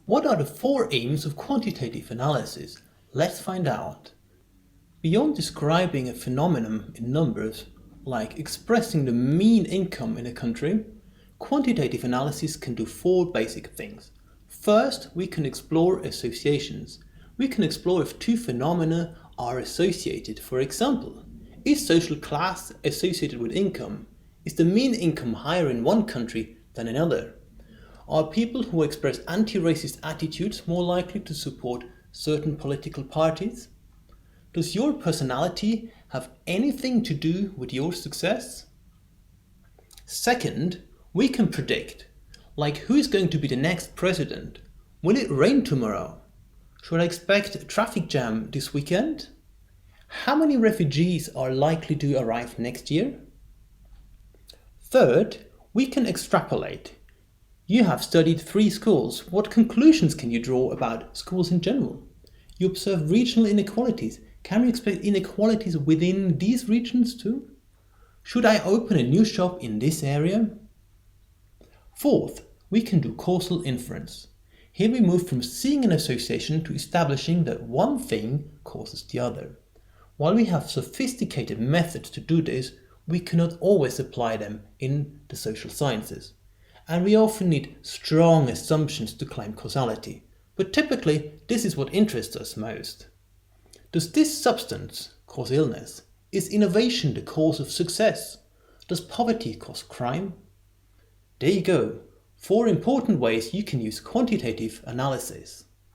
What are the four aims of quantitative analysis? Let's find out. Beyond describing a phenomenon in numbers, like expressing the mean income in a country, quantitative analysis can do four basic things. First, we can explore associations. We can explore if two phenomena are associated. For example, is social class associated with income? Is the mean income higher in one country than another? Are people who express anti-racist attitudes more likely to support certain political parties? Does your personality have anything to do with your success? Second, we can predict, like who is going to be the next president? Will it rain tomorrow? Should I expect a traffic jam this weekend? How many refugees are likely to arrive next year? Third, we can extrapolate. You have studied 3 schools. What conclusions can you draw about schools in general? You observe regional inequalities. Can we expect inequalities within these regions too? Should I open a new shop in this area? Fourth, we can do causal inference. Here we move from seeing an association to establishing that one thing causes the other. While we have sophisticated methods to do this, we cannot always apply them in the social sciences. And we often need strong assumptions to claim causality. But typically, this is what interests us most. Does this substance cause illness? Is innovation the cause of success? Does poverty cause crime? There you go, 4 important ways you can use quantitative analysis.